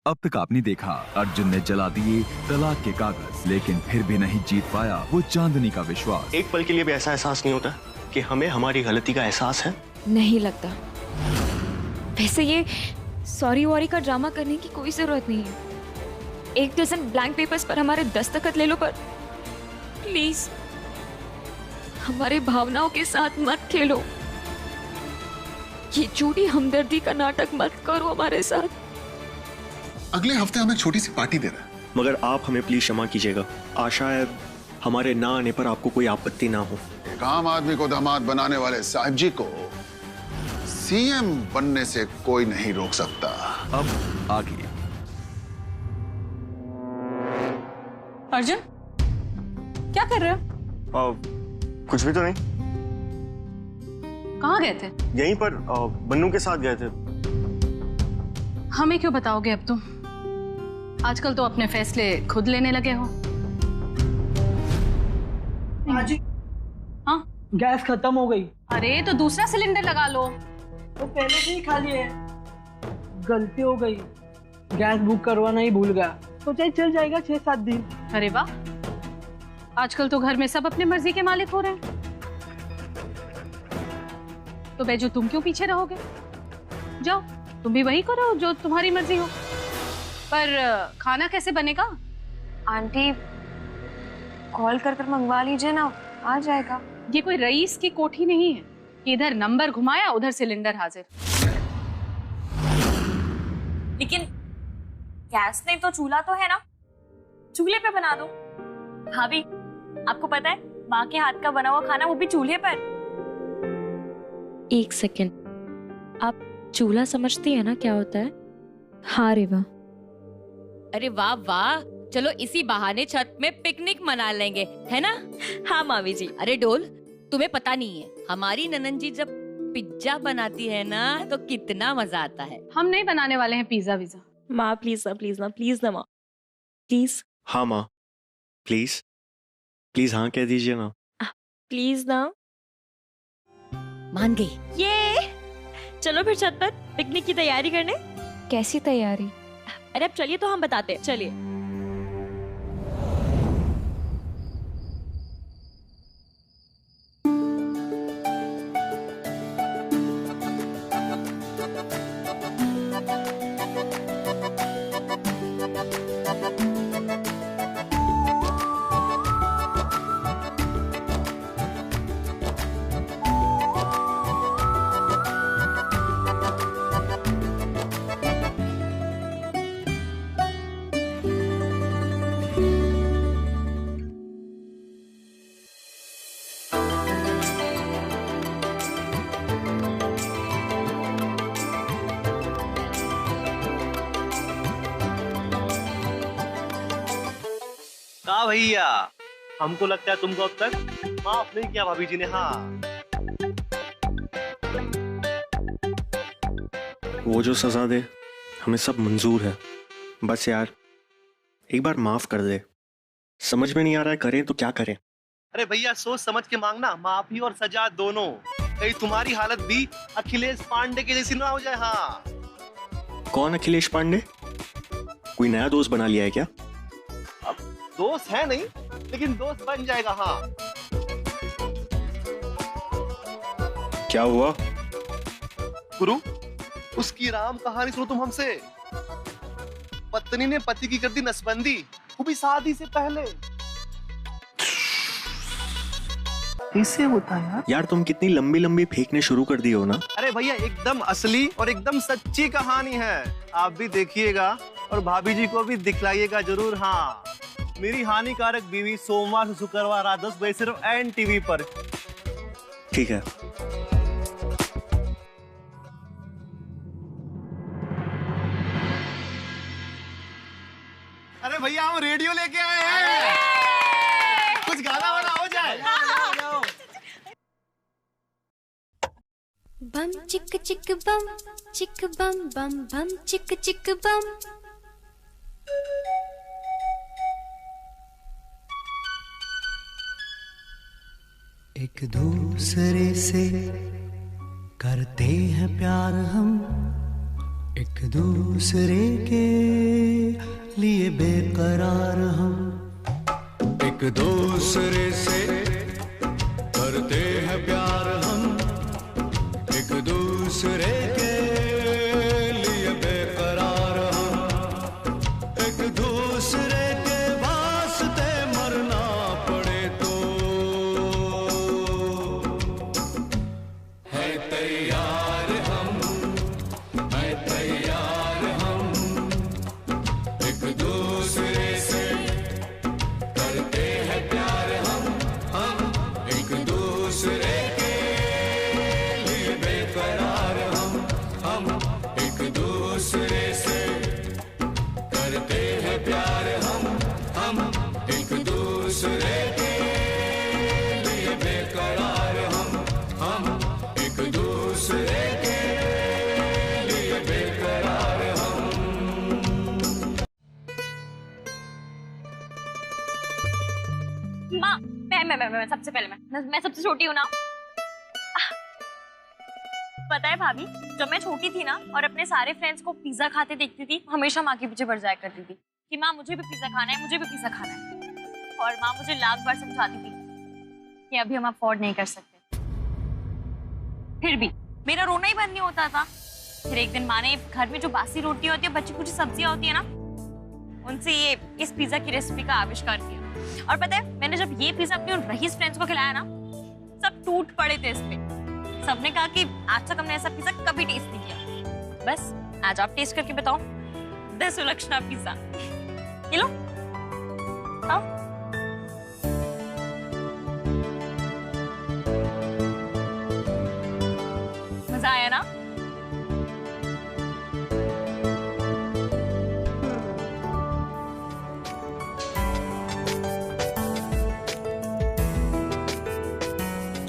अब तक आपने देखा अर्जुन ने जला दिए तलाक के कागज, लेकिन फिर भी नहीं जीत पाया वो चांदनी का विश्वास। एक पल के लिए भी ऐसा एहसास नहीं होता कि हमें हमारी गलती का एहसास है? नहीं लगता। वैसे ये सॉरी वॉरी का ड्रामा करने की कोई जरूरत नहीं है। 1 डज़न ब्लैंक पेपर्स पर हमारे दस्तखत ले लो, पर प्लीज हमारे भावनाओं के साथ मत खेलो। ये झूठी हमदर्दी का नाटक मत करो हमारे साथ। अगले हफ्ते हम एक छोटी सी पार्टी दे रहे हैं, मगर आप हमें प्लीज क्षमा कीजिएगा। आशा है हमारे ना आने पर आपको कोई आपत्ति ना हो। एक आम आदमी को दामाद बनाने वाले साहिब जी को सीएम बनने से कोई नहीं रोक सकता। अब आगे अर्जुन, क्या कर रहे हो? कुछ भी तो नहीं। कहाँ गए थे? यहीं पर बन्नू के साथ गए थे। हमें क्यों बताओगे अब तुम? आजकल तो अपने फैसले खुद लेने लगे हो। आजी, हाँ? गैस खत्म हो गई। अरे तो दूसरा सिलेंडर लगा लो। तो पहले से ही खाली है। गलती हो गई, गैस बुक करवाना ही भूल गया। तो चाहे चल जाएगा 6-7 दिन। अरे वाह, आजकल तो घर में सब अपने मर्जी के मालिक हो रहे हैं। तो बेजो तुम क्यों पीछे रहोगे? जाओ तुम भी वही करो जो तुम्हारी मर्जी हो। पर खाना कैसे बनेगा? आंटी कॉल कर मंगवा लीजिए ना, आ जाएगा। ये कोई रईस की कोठी नहीं है कि इधर नंबर घुमाया उधर सिलेंडर हाजिर। लेकिन गैस नहीं तो चूल्हा तो है ना, चूल्हे पे बना दो। भाभी, आपको पता है माँ के हाथ का बना हुआ खाना वो भी चूल्हे पर। 1 सेकेंड, आप चूल्हा समझती है ना क्या होता है? हाँ रे वाह। अरे वाह वाह, चलो इसी बहाने छत में पिकनिक मना लेंगे, है ना? हाँ मामी जी। अरे डोल, तुम्हें पता नहीं है हमारी ननन जी जब पिज्जा बनाती है ना तो कितना मजा आता है। हम नहीं बनाने वाले हैं पिज्जा विज़ा। माँ प्लीज ना, प्लीज ना, प्लीज ना माँ, प्लीज। हाँ माँ, प्लीज प्लीज हाँ कह दीजिए ना। प्लीज ना। मान गई। ये चलो फिर छत पर पिकनिक की तैयारी करने। कैसी तैयारी? अरे अब चलिए तो हम बताते हैं, चलिए। का भैया, हमको लगता है तुमको अब तक माफ नहीं किया भाभी जी ने। हाँ, वो जो सजा दे हमें सब मंजूर है। बस यार एक बार माफ कर दे। समझ में नहीं आ रहा है करें तो क्या करें। अरे भैया सोच समझ के मांगना, माफी और सजा दोनों। कहीं तुम्हारी हालत भी अखिलेश पांडे के जैसी ना हो जाए। हाँ। कौन अखिलेश पांडे? कोई नया दोस्त बना लिया है क्या? दोस्त है नहीं, लेकिन दोस्त बन जाएगा। हाँ। क्या हुआ? गुरु, उसकी राम कहानी सुनो तुम हमसे। पत्नी ने पति की कर दी नसबंदी, वो भी शादी से पहले। कैसे होता है यार? यार तुम कितनी लंबी लंबी फेंकने शुरू कर दी हो ना। अरे भैया एकदम असली और एकदम सच्ची कहानी है। आप भी देखिएगा और भाभी जी को भी दिखलाइएगा जरूर। हाँ, मेरी हानिकारक बीवी सोमवार से शुक्रवार रात 10 बजे सिर्फ NTV पर। ठीक है। अरे भैया हम रेडियो लेके आए हैं, कुछ गाना वाना हो जाए। बम चिक चिक बम चिक बम बम बम चिक चिक बम। एक दूसरे से करते हैं प्यार हम, एक दूसरे के बेकरार हम, एक दूसरे से करते हैं प्यार हम, एक दूसरे के लिए बेकरार हम, एक दूसरे के वास्ते मरना पड़े तो है तैयार हम, है तैयार हम, एक दूसरे से करते हैं प्यार हम एक दूसरे के लिए बेकरार हम एक दूसरे से करते हैं प्यार हम एक दूसरे के लिए बेकरार हम एक दूसरे के लिए बेकरार हम। माँ, मैं सबसे पहले मैं सबसे छोटी हूँ ना। पता है भाभी, जब मैं छोटी थी ना और अपने सारे फ्रेंड्स को पिज्जा खाते देखती थी, हमेशा माँ के पीछे पड़ जाया करती थी कि माँ मुझे भी पिज्जा खाना है, मुझे भी पिज्जा खाना है। और माँ मुझे लाख बार समझाती थी कि अभी हम अफोर्ड नहीं कर सकते। फिर भी मेरा रोना ही बंद नहीं होता था। फिर एक दिन माँ ने घर में जो बासी रोटी होती है, बची कुछ सब्जियां होती है ना, उनसे ये इस पिज्जा की रेसिपी का आविष्कार किया। और पता है, मैंने जब ये पिज्जा अपने रईस फ्रेंड्स को खिलाया ना, सब टूट पड़े थे इस पे। सबने कहा कि आज तक हमने ऐसा पिज्जा कभी टेस्ट नहीं किया। बस आज आप टेस्ट करके बताओ, द सुलक्षणा पिज्जा। ये लो, आओ। मजा आया ना?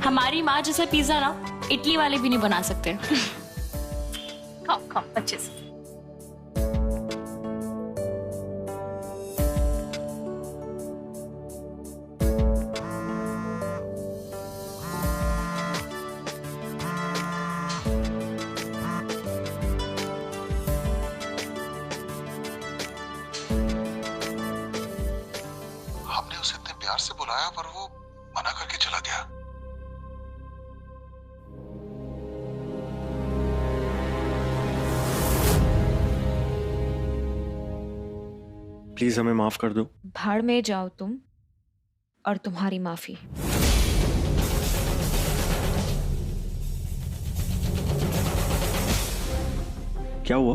हमारी माँ जैसा पिज्जा ना इटली वाले भी नहीं बना सकते। खाओ खाओ अच्छे से। हमने उसे इतने प्यार से बुलाया पर वो मना करके चला गया। प्लीज हमें माफ कर दो। भाड़ में जाओ तुम और तुम्हारी माफी। क्या हुआ?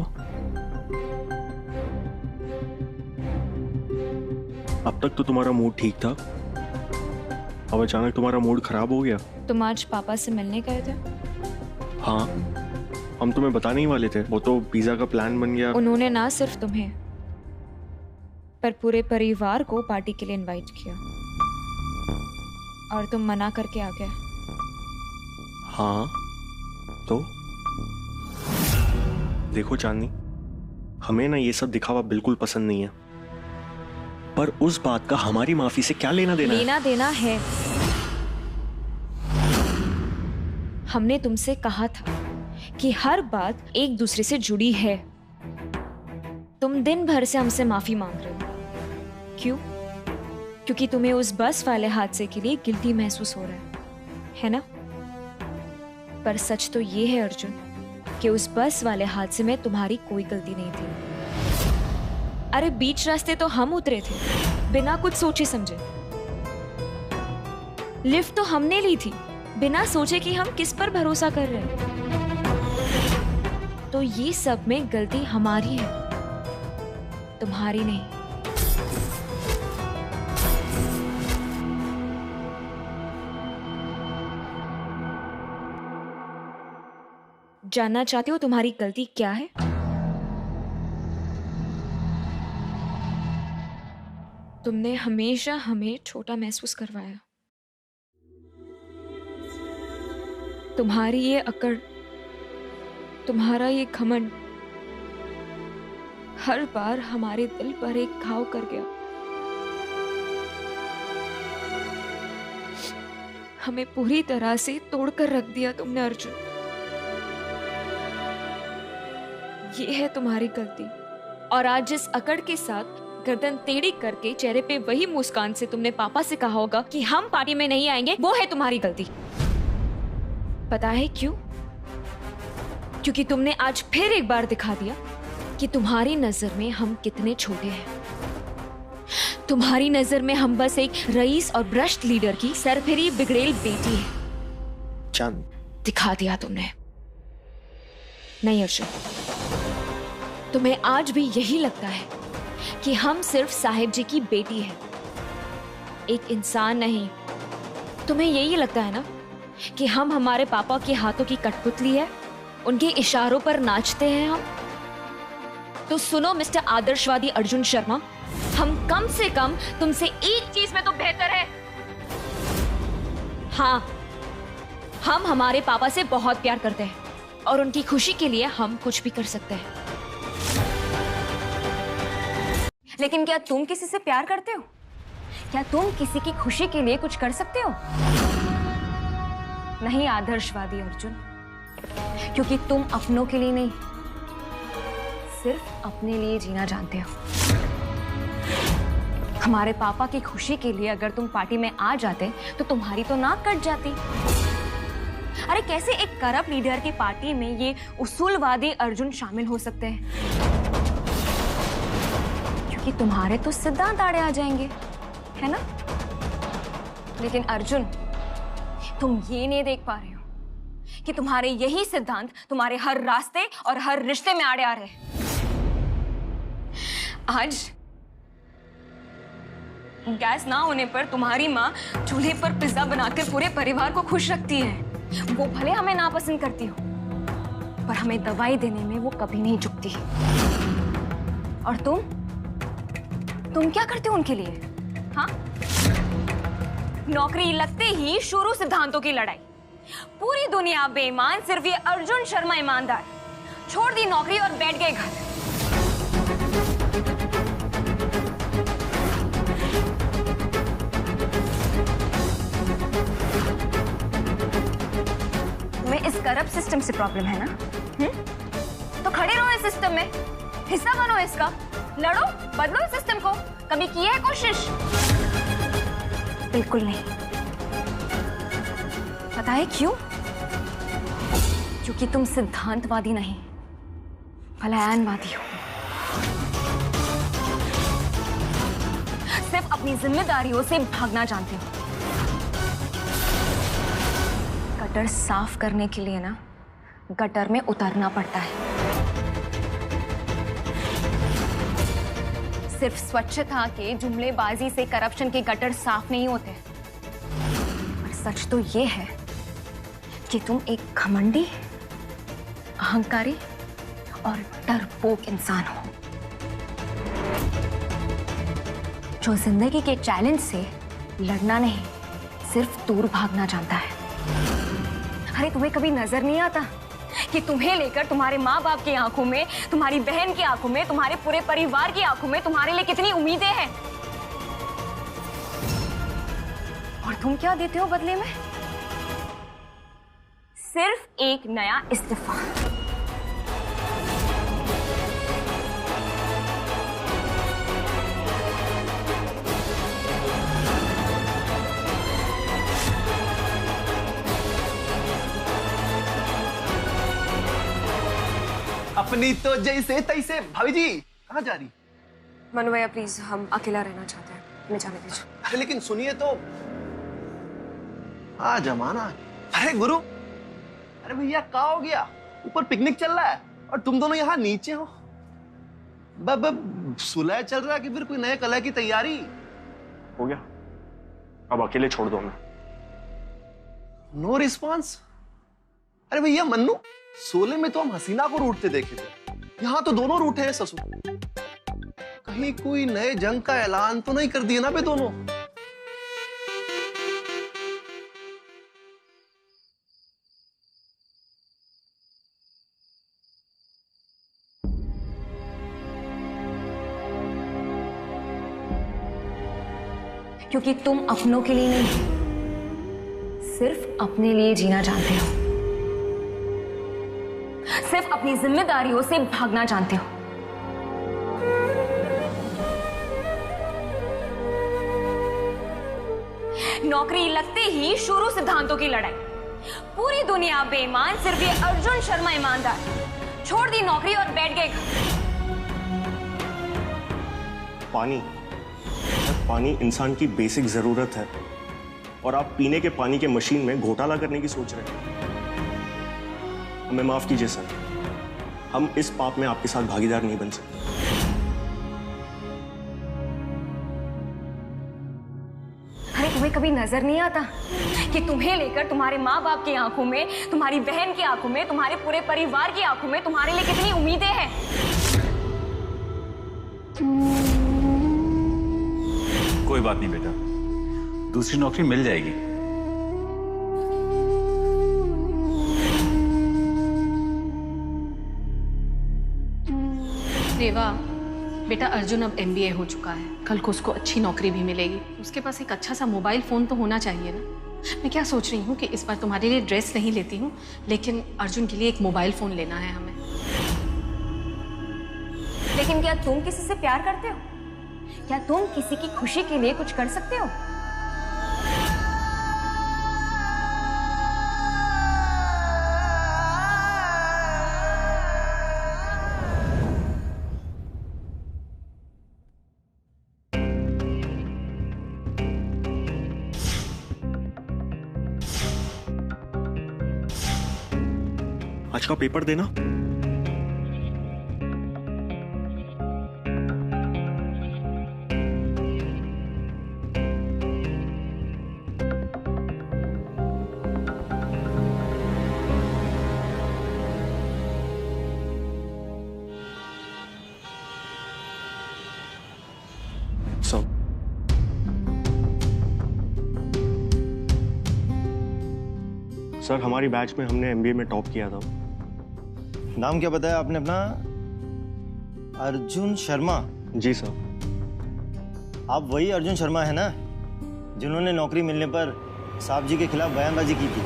अब तक तो तुम्हारा मूड ठीक था, अब अचानक तुम्हारा मूड खराब हो गया। तुम आज पापा से मिलने गए थे? हाँ, हम तुम्हें बताने ही वाले थे, वो तो पिज्जा का प्लान बन गया। उन्होंने ना सिर्फ तुम्हें पर पूरे परिवार को पार्टी के लिए इनवाइट किया और तुम मना करके आ गए। हाँ तो देखो चांदनी, हमें ना ये सब दिखावा बिल्कुल पसंद नहीं है, पर उस बात का हमारी माफी से क्या लेना देना लेना देना है। हमने तुमसे कहा था कि हर बात एक दूसरे से जुड़ी है। तुम दिन भर से हमसे माफी मांग रहे हो। क्यों? क्योंकि तुम्हें उस बस वाले हादसे के लिए गिल्टी महसूस हो रहा है ना? पर सच तो ये है अर्जुन कि उस बस वाले हादसे में तुम्हारी कोई गलती नहीं थी। अरे बीच रास्ते तो हम उतरे थे बिना कुछ सोचे समझे। लिफ्ट तो हमने ली थी बिना सोचे कि हम किस पर भरोसा कर रहे हैं। तो ये सब में गलती हमारी है, तुम्हारी नहीं। जानना चाहते हो तुम्हारी गलती क्या है? तुमने हमेशा हमें छोटा महसूस करवाया। तुम्हारी ये अकड़, तुम्हारा ये घमंड हर बार हमारे दिल पर एक घाव कर गया। हमें पूरी तरह से तोड़कर रख दिया तुमने अर्जुन। ये है तुम्हारी गलती। और आज जिस अकड़ के साथ गर्दन टेढ़ी करके चेहरे पे वही मुस्कान से तुमने पापा से कहा होगा कि हम पार्टी में नहीं आएंगे, वो है तुम्हारी गलती। पता है क्यों? क्योंकि तुमने आज फिर एक बार दिखा दिया कि तुम्हारी नजर में हम कितने छोटे हैं। तुम्हारी नजर में हम बस एक रईस और भ्रष्ट लीडर की सरफिरी बिगड़ेल बेटी है। चांद, दिखा दिया तुमने। नहीं अर्जुन, तुम्हें आज भी यही लगता है कि हम सिर्फ साहिब जी की बेटी है, एक इंसान नहीं। तुम्हें यही लगता है ना कि हम हमारे पापा के हाथों की कठपुतली है, उनके इशारों पर नाचते हैं हम। तो सुनो मिस्टर आदर्शवादी अर्जुन शर्मा, हम कम से कम तुमसे एक चीज में तो बेहतर है। हाँ, हम हमारे पापा से बहुत प्यार करते हैं और उनकी खुशी के लिए हम कुछ भी कर सकते हैं। लेकिन क्या तुम किसी से प्यार करते हो? क्या तुम किसी की खुशी के लिए कुछ कर सकते हो? नहीं आदर्शवादी अर्जुन, क्योंकि तुम अपनों के लिए नहीं, सिर्फ अपने लिए जीना जानते हो। हमारे पापा की खुशी के लिए अगर तुम पार्टी में आ जाते तो तुम्हारी तो नाक कट जाती। अरे कैसे एक करप्ट लीडर की पार्टी में ये उसूलवादी अर्जुन शामिल हो सकते हैं? क्योंकि तुम्हारे तो सिद्धांत आड़े आ जाएंगे, है ना? लेकिन अर्जुन, तुम ये नहीं देख पा रहे हो कि तुम्हारे यही सिद्धांत तुम्हारे हर रास्ते और हर रिश्ते में आड़े आ रहे हैं। आज गैस ना होने पर तुम्हारी माँ चूल्हे पर पिज्जा बनाकर पूरे परिवार को खुश रखती है। वो भले हमें नापसंद करती हो, पर हमें दवाई देने में वो कभी नहीं झुकती। और तुम क्या करते हो उनके लिए? हाँ, नौकरी लगते ही शुरू सिद्धांतों की लड़ाई। पूरी दुनिया बेईमान, सिर्फ ये अर्जुन शर्मा ईमानदार। छोड़ दी नौकरी और बैठ गए घर। तुम्हें इस करप्ट सिस्टम से प्रॉब्लम है ना? तो खड़े रहो इस सिस्टम में, हिस्सा बनो इसका, लड़ो, बदलो इस सिस्टम को। कभी की है कोशिश? बिल्कुल नहीं। पता है क्यों? क्योंकि तुम सिद्धांतवादी नहीं, पलायनवादी हो। सिर्फ अपनी जिम्मेदारियों से भागना जानते हो। गटर साफ करने के लिए ना गटर में उतरना पड़ता है। सिर्फ स्वच्छता के जुमलेबाजी से करप्शन के गटर साफ नहीं होते। पर सच तो ये है कि तुम एक घमंडी, अहंकारी और डरपोक इंसान हो, जो जिंदगी के चैलेंज से लड़ना नहीं, सिर्फ दूर भागना जानता है। अरे तुम्हें कभी नजर नहीं आता कि तुम्हें लेकर तुम्हारे माँ बाप की आंखों में, तुम्हारी बहन की आंखों में, तुम्हारे पूरे परिवार की आंखों में तुम्हारे लिए कितनी उम्मीदें हैं? और तुम क्या देते हो बदले में? सिर्फ एक नया इस्तीफा। अपनी तो जैसे तैसे। भाभी जी कहाँ जा रही? मनु भैया प्लीज, हम अकेला रहना चाहते हैं, हमें जाने दीजिए। अरे लेकिन सुनिए तो, जमाना। अरे गुरु, अरे भैया क्या हो गया? ऊपर पिकनिक चल रहा है और तुम दोनों यहाँ नीचे हो। सुलह चल रहा है कि फिर कोई नए कलह की तैयारी? हो गया, अब अकेले छोड़ दो हमें। No response. अरे भैया मन्नू, सोले में तो हम हसीना को रूठते देखे थे, यहाँ तो दोनों रूठे हैं ससुर। कहीं कोई नए जंग का ऐलान तो नहीं कर दिया ना बे दोनों? क्योंकि तुम अपनों के लिए नहीं, सिर्फ अपने लिए जीना जानते हो, सिर्फ अपनी जिम्मेदारियों से भागना जानते हो। नौकरी लगते ही शुरू सिद्धांतों की लड़ाई। पूरी दुनिया बेईमान, सिर्फ ये अर्जुन शर्मा ईमानदार। छोड़ दी नौकरी और बैठ गए घर। पानी इंसान की बेसिक जरूरत है और आप पीने के पानी के मशीन में घोटाला करने की सोच रहे हैं। हमें माफ कीजिए सर, हम इस पाप में आपके साथ भागीदार नहीं बन सकते। अरे तुम्हें कभी नजर नहीं आता कि तुम्हें लेकर तुम्हारे माँ बाप की आंखों में, तुम्हारी बहन की आंखों में, तुम्हारे पूरे परिवार की आंखों में तुम्हारे लिए कितनी उम्मीदें हैं। कोई बात नहीं बेटा, दूसरी नौकरी मिल जाएगी। देवा, बेटा अर्जुन अब MBA हो चुका है, कल को उसको अच्छी नौकरी भी मिलेगी। उसके पास एक अच्छा सा मोबाइल फोन तो होना चाहिए ना। मैं क्या सोच रही हूँ कि इस बार तुम्हारे लिए ड्रेस नहीं लेती हूँ, लेकिन अर्जुन के लिए एक मोबाइल फोन लेना है हमें। लेकिन क्या तुम किसी से प्यार करते हो? क्या तुम किसी की खुशी के लिए कुछ कर सकते हो? आज का पेपर देना। सर, हमारी बैच में हमने MBA में टॉप किया था। नाम क्या बताया आपने अपना? अर्जुन शर्मा? जी सर। आप वही अर्जुन शर्मा है ना जिन्होंने नौकरी मिलने पर साहब जी के खिलाफ बयानबाजी की थी?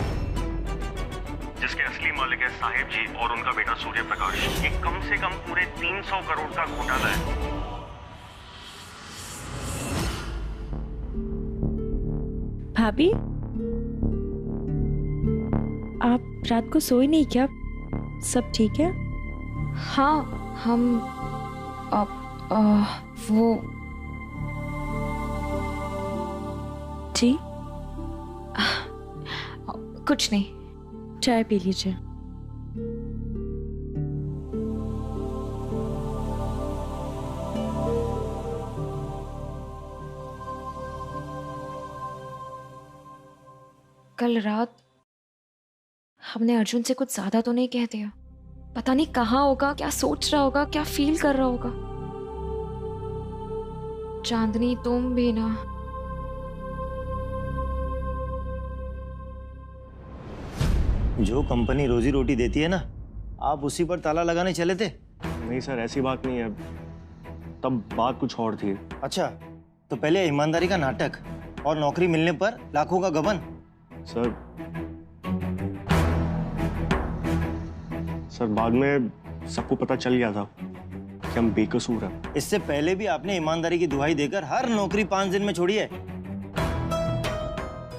जिसके असली मालिक है साहिब जी और उनका बेटा सूर्य प्रकाश। ये कम से कम पूरे 300 करोड़ का घोटाला है। भाभी, आप रात को सोए नहीं क्या? सब ठीक है? हाँ, हम वो जी कुछ नहीं। चाय पी लीजिए। कल रात हमने अर्जुन से कुछ ज्यादा तो नहीं कह दिया? पता नहीं कहाँ होगा, क्या सोच रहा होगा, क्या फील कर रहा होगा। चांदनी, तुम भी ना। जो कंपनी रोजी रोटी देती है ना, आप उसी पर ताला लगाने चले थे? नहीं सर, ऐसी बात नहीं है, तब बात कुछ और थी। अच्छा, तो पहले ईमानदारी का नाटक और नौकरी मिलने पर लाखों का गबन। सर बाद में सबको पता चल गया था कि हम बेकसूर हैं। इससे पहले भी आपने ईमानदारी की दुहाई देकर हर नौकरी 5 दिन में छोड़ी है।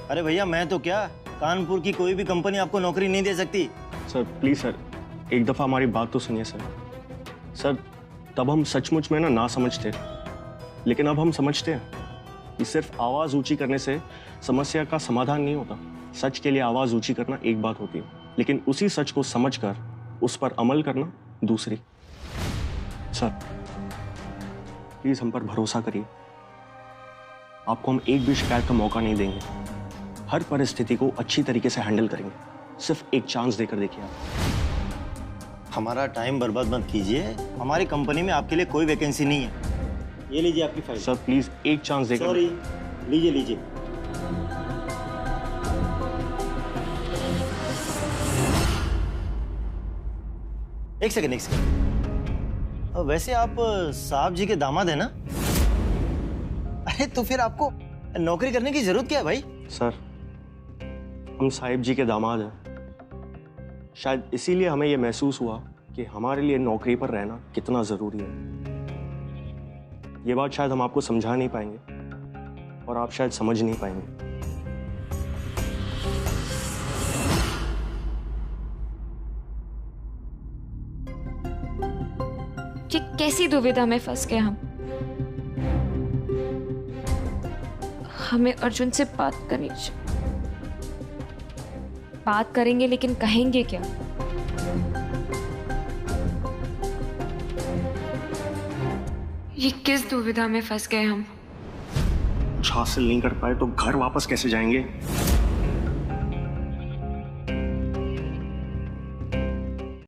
अरे भैया, मैं तो क्या, कानपुर की कोई भी कंपनी आपको नौकरी नहीं दे सकती। सर प्लीज सर, एक दफा हमारी बात तो सुनिए सर। सर, तब हम सचमुच में ना समझते, लेकिन अब हम समझते हैं कि सिर्फ आवाज ऊंची करने से समस्या का समाधान नहीं होता। सच के लिए आवाज ऊंची करना एक बात होती है, लेकिन उसी सच को समझकर उस पर अमल करना दूसरी। सर प्लीज हम पर भरोसा करिए, आपको हम एक भी शिकायत का मौका नहीं देंगे। हर परिस्थिति को अच्छी तरीके से हैंडल करेंगे। सिर्फ एक चांस देकर देखिए आप। हमारा टाइम बर्बाद मत कीजिए, हमारी कंपनी में आपके लिए कोई वैकेंसी नहीं है। ये लीजिए आपकी फाइल। सर प्लीज एक चांस देकर। सॉरी, लीजिए लीजिए। एक सेकंड। वैसे आप साहब जी के दामाद हैं ना? अरे तो फिर आपको नौकरी करने की जरूरत क्या है भाई? सर, हम साहिब जी के दामाद हैं। शायद इसीलिए हमें यह महसूस हुआ कि हमारे लिए नौकरी पर रहना कितना जरूरी है। ये बात शायद हम आपको समझा नहीं पाएंगे और आप शायद समझ नहीं पाएंगे, ये कैसी दुविधा में फंस गए हम। हमें अर्जुन से बात करनी चाहिए। बात करेंगे लेकिन कहेंगे क्या? ये किस दुविधा में फंस गए हम। कुछ हासिल नहीं कर पाए तो घर वापस कैसे जाएंगे?